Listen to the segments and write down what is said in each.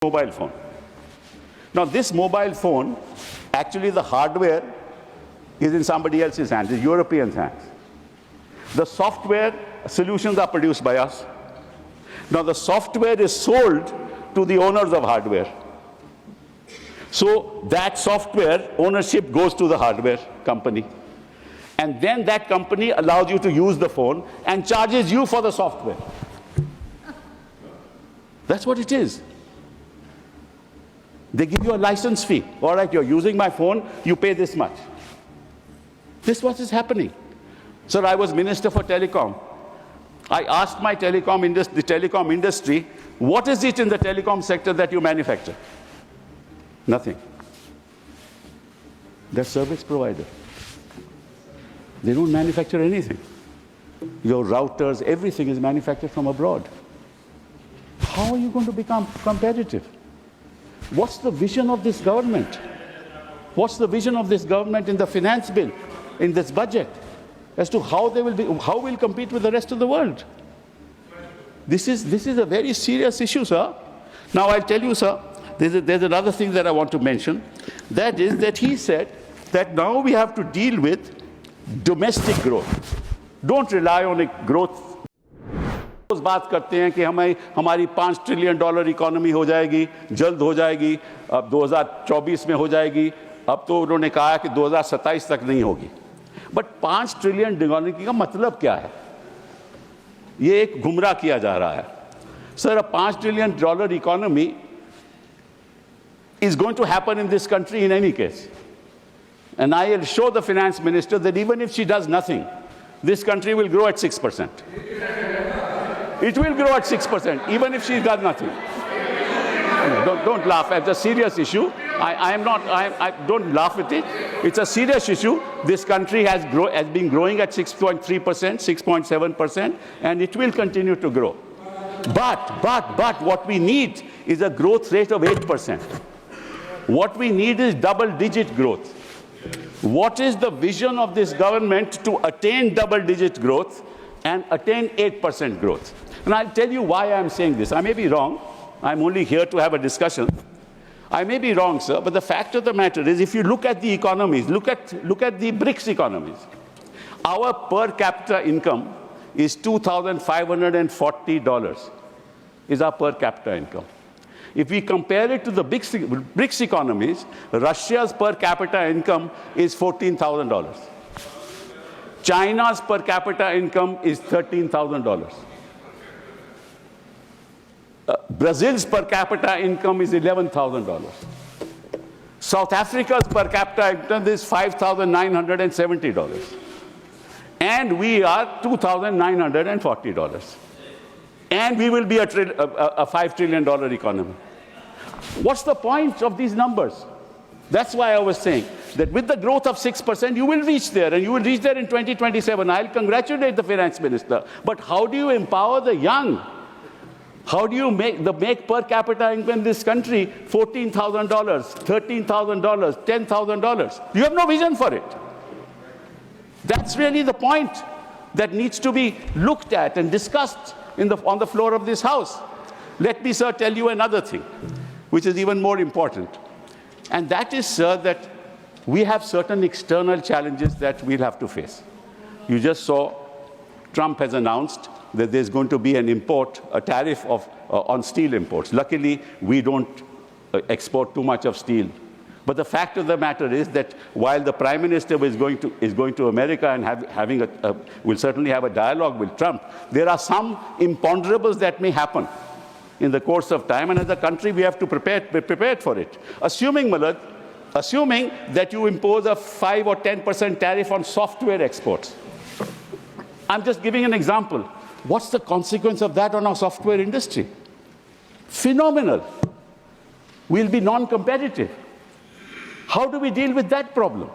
mobile phone. Now this mobile phone, actually the hardware is in somebody else's hands, the Europeans' hands. The software solutions are produced by us. Now the software is sold to the owners of hardware. So that software ownership goes to the hardware company. And then that company allows you to use the phone and charges you for the software. That's what it is. They give you a license fee. All right, you're using my phone, you pay this much. This is what is happening. Sir, I was Minister for Telecom. I asked my the telecom industry, what is it in the telecom sector that you manufacture? Nothing. They're service provider. They don't manufacture anything. Your routers, everything is manufactured from abroad. How are you going to become competitive? What's the vision of this government? What's the vision of this government in the finance bill, in this budget, as to how we'll compete with the rest of the world? This is a very serious issue, sir. Now I'll tell you, sir, there's another thing that I want to mention. That is that he said that now we have to deal with domestic growth. Don't rely on a growth. बात करते हैं कि हमारी $5 trillion economy हो जाएगी, जल्द हो जाएगी, अब 2024 में हो जाएगी, अब तो उन्होंने कहा कि 2027 तक नहीं होगी. बट 5 ट्रिलियन इकोनॉमी का मतलब क्या है? ये एक गुमराह किया जा रहा है. Sir, a $5 trillion economy is going to happen in this country in any case. And I will show the finance minister that even if she does nothing, this country will grow at 6%. It will grow at 6%, even if she does nothing. Don't laugh. It's a serious issue. Don't laugh at it. It's a serious issue. This country has been growing at 6.3%, 6.7%, and it will continue to grow. But what we need is a growth rate of 8%. What we need is double-digit growth. What is the vision of this government to attain double-digit growth and attain 8% growth? And I'll tell you why I'm saying this. I may be wrong. I'm only here to have a discussion. I may be wrong, sir, but the fact of the matter is, if you look at the economies, look at the BRICS economies, our per capita income is $2,540 is our per capita income. If we compare it to the BRICS economies, Russia's per capita income is $14,000. China's per capita income is $13,000. Brazil's per capita income is $11,000. South Africa's per capita income is $5,970. And we are $2,940. And we will be a $5 trillion economy. What's the point of these numbers? That's why I was saying that with the growth of 6%, you will reach there, and you will reach there in 2027. I'll congratulate the finance minister. But how do you empower the young? How do you make per capita income in this country $14,000, $13,000, $10,000? You have no vision for it. That's really the point that needs to be looked at and discussed on the floor of this House. Let me, sir, tell you another thing, which is even more important. And that is, sir, that we have certain external challenges that we'll have to face. You just saw Trump has announced that there's going to be a tariff on steel imports. Luckily, we don't export too much of steel. But the fact of the matter is that while the Prime Minister is going to America and will certainly have a dialogue with Trump, there are some imponderables that may happen in the course of time, and as a country we have to be prepared for it. Assuming that you impose a 5 or 10% tariff on software exports. I'm just giving an example. What's the consequence of that on our software industry? Phenomenal. We'll be non-competitive. How do we deal with that problem?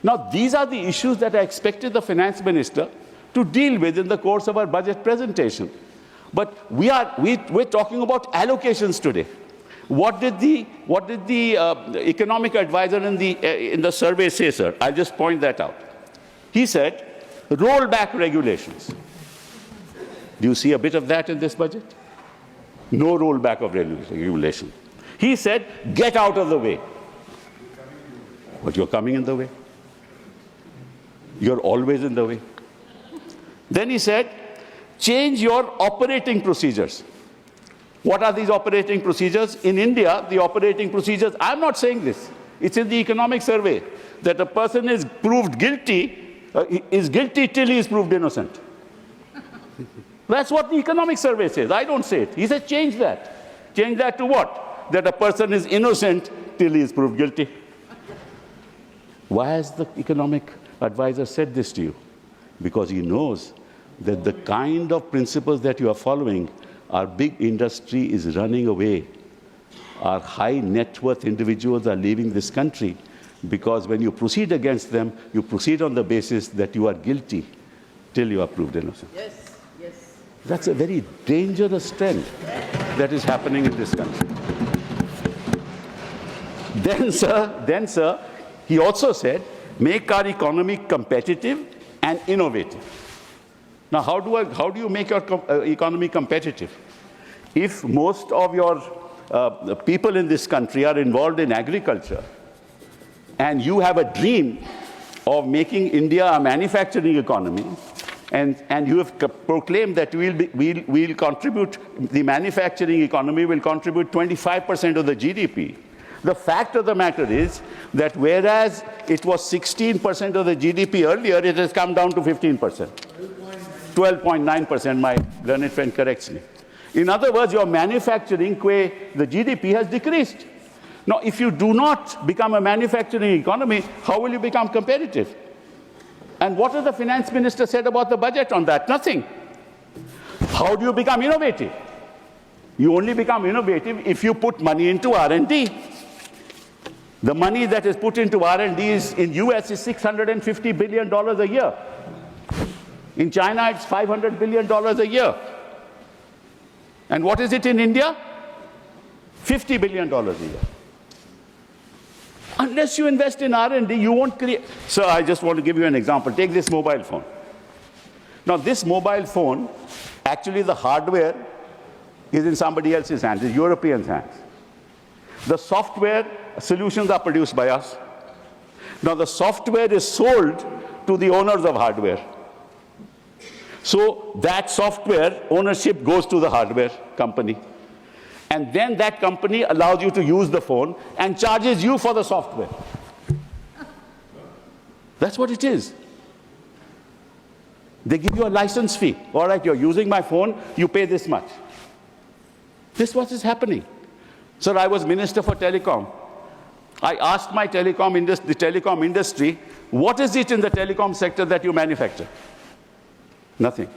Now, these are the issues that I expected the finance minister to deal with in the course of our budget presentation. But we're talking about allocations today. What did the economic advisor in the survey say, sir? I'll just point that out. He said, roll back regulations. Do you see a bit of that in this budget? No rollback of regulation. He said, get out of the way. But you're coming in the way. You're always in the way. Then he said, change your operating procedures. What are these operating procedures? In India, the operating procedures, I'm not saying this, it's in the economic survey, that a person is proved guilty, is guilty till he is proved innocent. That's what the economic survey says. I don't say it. He said, change that. Change that to what? That a person is innocent till he is proved guilty. Why has the economic advisor said this to you? Because he knows that the kind of principles that you are following, our big industry is running away. Our high net worth individuals are leaving this country because when you proceed against them, you proceed on the basis that you are guilty till you are proved innocent. Yes, yes. That's a very dangerous trend that is happening in this country. Then, sir, he also said, make our economy competitive and innovative. Now, how do you make your economy competitive? If most of your people in this country are involved in agriculture, and you have a dream of making India a manufacturing economy, and you have proclaimed that we'll contribute, the manufacturing economy will contribute 25% of the GDP. The fact of the matter is that whereas it was 16% of the GDP earlier, it has come down to 15%. 12.9%, my learned friend corrects me. In other words, your manufacturing, the GDP has decreased. Now, if you do not become a manufacturing economy, how will you become competitive? And what has the finance minister said about the budget on that? Nothing. How do you become innovative? You only become innovative if you put money into R&D. The money that is put into R&D in US is $650 billion a year. In China, it's $500 billion a year. And what is it in India? $50 billion a year. Unless you invest in R&D, you won't create. Sir, I just want to give you an example. Take this mobile phone. Now, this mobile phone, actually the hardware is in somebody else's hands, the Europeans' hands. The software solutions are produced by us. Now, the software is sold to the owners of hardware. So that software ownership goes to the hardware company. And then that company allows you to use the phone and charges you for the software. That's what it is. They give you a license fee. All right, you're using my phone, you pay this much. This is what is happening. Sir, I was Minister for Telecom. I asked my the telecom industry, what is it in the telecom sector that you manufacture? Nothing.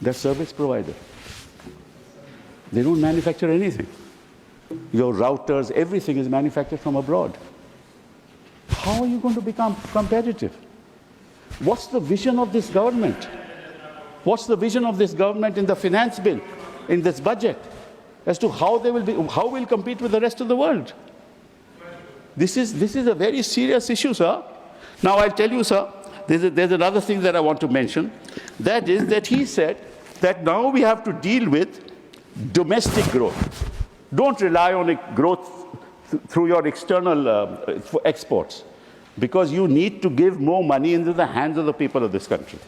They're service provider. They don't manufacture anything. Your routers, everything is manufactured from abroad. How are you going to become competitive? What's the vision of this government? What's the vision of this government in the finance bill, in this budget, as to how we'll compete with the rest of the world? This is a very serious issue, sir. Now, I'll tell you, sir, there's another thing that I want to mention. That is that he said that now we have to deal with domestic growth. Don't rely on growth through your external exports, because you need to give more money into the hands of the people of this country.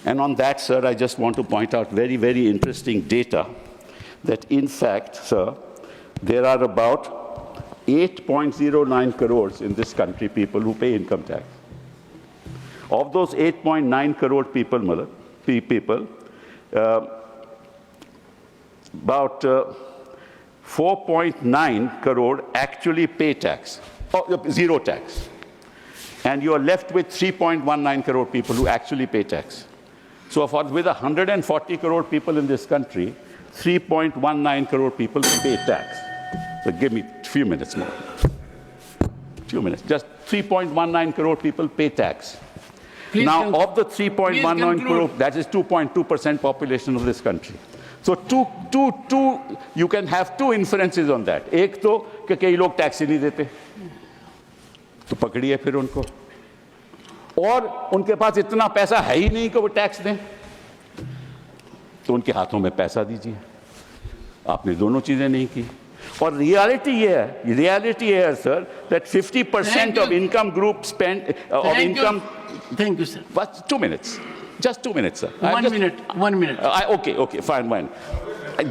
And on that, sir, I just want to point out very, very interesting data that, in fact, sir, there are about 8.09 crores in this country people who pay income tax. Of those 8.9 crore people, about 4.9 crore actually pay tax, zero tax. And you are left with 3.19 crore people who actually pay tax. So with 140 crore people in this country, 3.19 crore people pay tax. So give me a few minutes more. Few minutes. Just 3.19 crore people pay tax. Please now, of the 3.19 crore, that is 2.2% population of this country. So you can have two inferences on that. एक तो कि कई लोग tax ही नहीं देते, तो पकड़िए फिर उनको, और उनके पास इतना पैसा है ही नहीं कि वो टैक्स दें, तो उनके हाथों में पैसा दीजिए। आपने दोनों चीजें नहीं की। और रियलिटी ये है sir that 50% Thank you. of income group spend of Thank you. income. Thank you, sir. But 2 minutes, just 2 minutes, sir. I'm 1 just- minute, 1 minute. Okay, fine.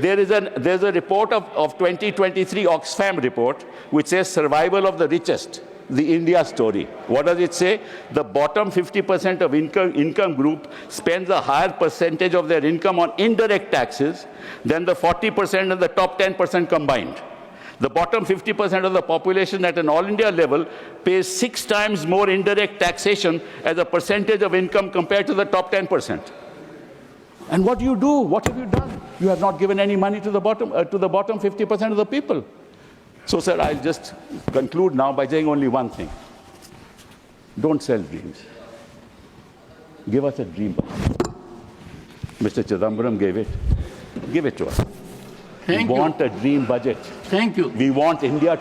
There's a report of 2023 Oxfam report which says survival of the richest, the India story. What does it say? The bottom 50% of income group spends a higher percentage of their income on indirect taxes than the 40% and the top 10% combined. The bottom 50% of the population at an all India level pays 6 times more indirect taxation as a percentage of income compared to the top 10%. And what do you do? What have you done? You have not given any money to the bottom 50% of the people. So, sir, I'll just conclude now by saying only one thing. Don't sell dreams. Give us a dream. Mr. Chidambaram gave it. Give it to us. Thank we you. want a dream budget. Thank you. We want India